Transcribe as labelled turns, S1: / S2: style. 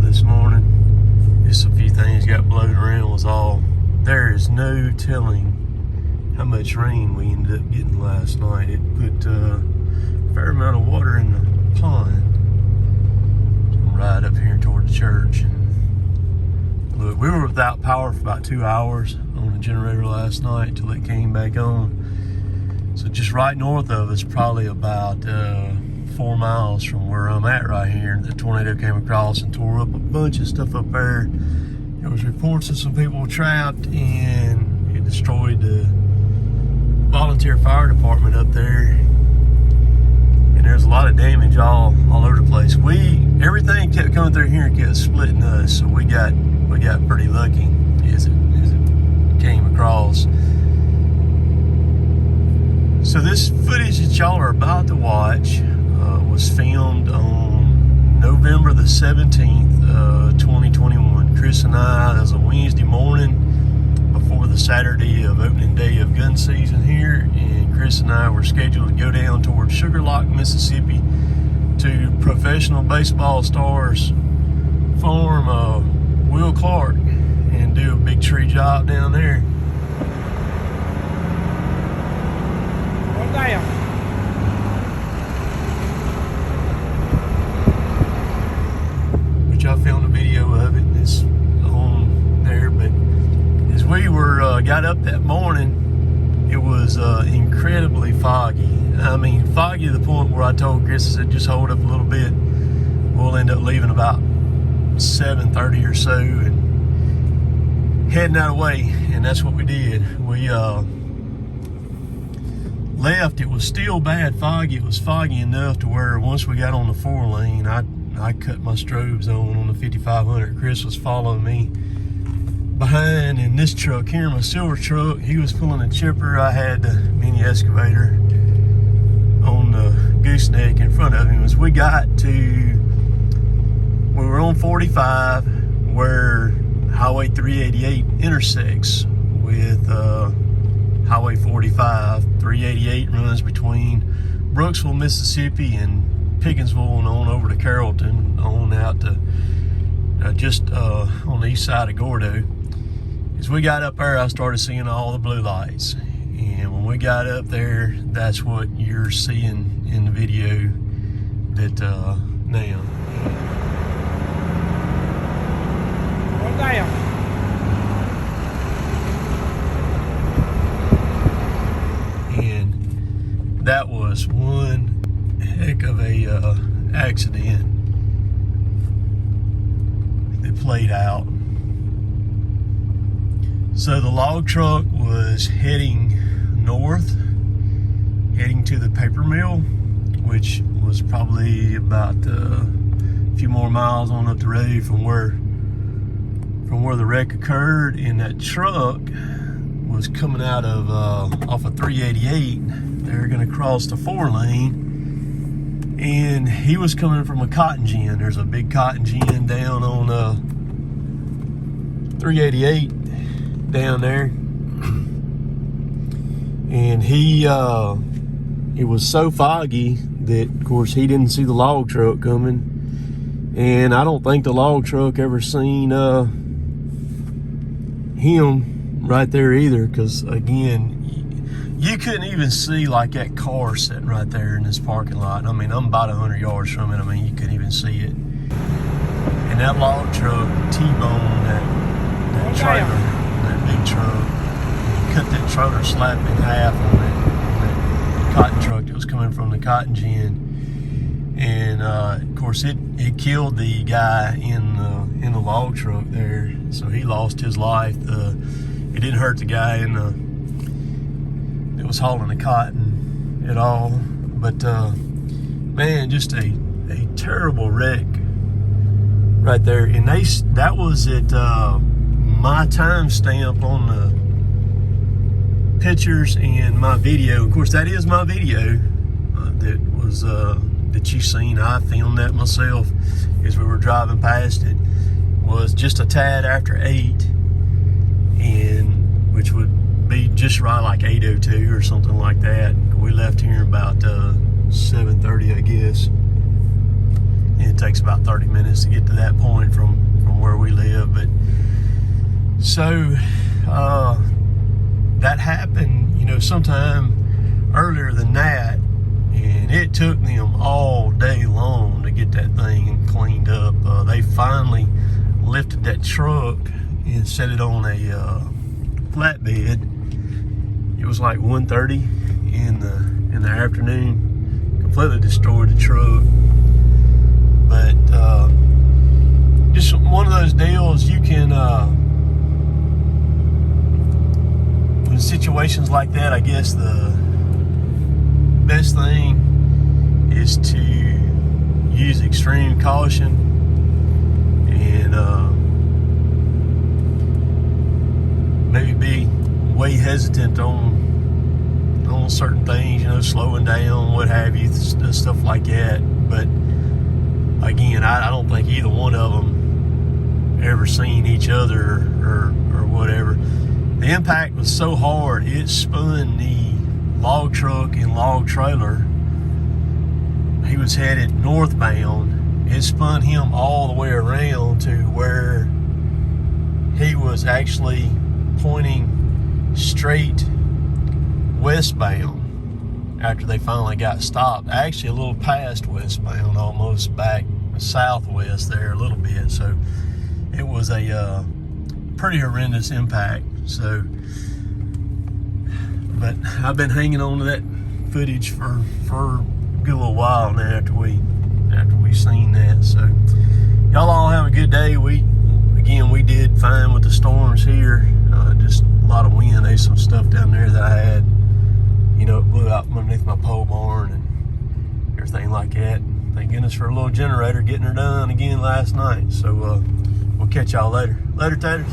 S1: this morning. Just a few things got blown around was all. There is no telling how much rain we ended up getting last night. It put a fair amount of water in the pond. Right up here toward the church. Look, we were without power for about 2 hours on the generator last night till it came back on. So just right north of us, probably about 4 miles from where I'm at right here, the tornado came across and tore up a bunch of stuff up there. There was reports of some people trapped, and it destroyed the volunteer fire department up there. And there's a lot of damage all over the place. Everything kept coming through here and kept splitting us, so we got pretty lucky as it came across. So this footage that y'all are about to watch was filmed on November the 17th, 2021. Chris and I, it was a Wednesday morning before the Saturday of opening day of gun season here, and Chris and I were scheduled to go down towards Sugar Lock, Mississippi to professional baseball stars farm, Will Clark, and do a big tree job down there.
S2: One down.
S1: Which I filmed a video of it. It's on there, but as we were got up that morning, it was incredibly foggy. I mean, foggy to the point where I told Chris, I said, just hold up a little bit. We'll end up leaving about 7:30 or so and heading that way. And that's what we did. We left. It was still bad foggy. It was foggy enough to where once we got on the 4-lane, I cut my strobes on the 5500. Chris was following me behind in this truck here, my silver truck. He was pulling a chipper. I had the mini excavator on the gooseneck in front of him. As we were on 45 where Highway 388 intersects with Highway 45. 388 runs between Brooksville, Mississippi and Pickinsville and on over to Carrollton, on out to just on the east side of Gordo. As we got up there, I started seeing all the blue lights. And when we got up there, that's what you're seeing in the video that now.
S2: One down.
S1: And that was one heck of a accident that played out. So the log truck was heading north, heading to the paper mill, which was probably about a few more miles on up the road from where the wreck occurred. And that truck was coming out of off of 388. They were going to cross the 4-lane, and he was coming from a cotton gin. There's a big cotton gin down on 388 down there, and it was so foggy that of course he didn't see the log truck coming, and I don't think the log truck ever seen him right there either, because again, you couldn't even see like that car sitting right there in this parking lot. I mean, I'm about 100 yards from it. I mean, you couldn't even see it. And that log truck T-boned that trailer, that big truck. Cut that trailer slap in half on that cotton truck that was coming from the cotton gin. And of course, it killed the guy in the log truck there. So he lost his life. It didn't hurt the guy that was hauling the cotton at all. But man, just a terrible wreck right there. And that was at my timestamp on the pictures and my video. Of course, that is my video that you seen. I filmed that myself as we were driving past it. Was just a tad after 8, and which would be just right like 8:02 or something like that. We left here about 7:30, I guess. It takes about 30 minutes to get to that point from where we live. But so that happened, sometime earlier than that, and it took them all day long to get that thing cleaned up. They finally lifted that truck and set it on a flatbed. It was like 1:30 in the afternoon. Completely destroyed the truck. But just one of those deals you can, in situations like that, I guess the best thing is to use extreme caution and maybe be way hesitant on certain things, slowing down, what have you, stuff like that. But again, I don't think either one of them ever seen each other or whatever. The impact was so hard, it spun the log truck and log trailer. He was headed northbound. It spun him all the way around to where he was actually pointing straight westbound after they finally got stopped. Actually a little past westbound, almost back southwest there a little bit. So it was a pretty horrendous impact. So, but I've been hanging on to that footage for a good little while now after we seen that. So y'all all have a good day. We did fine with the storms here. Just a lot of wind. There's some stuff down there that I had, it blew out from underneath my pole barn and everything like that. Thank goodness for a little generator getting her done again last night. So we'll catch y'all later. Later, taters.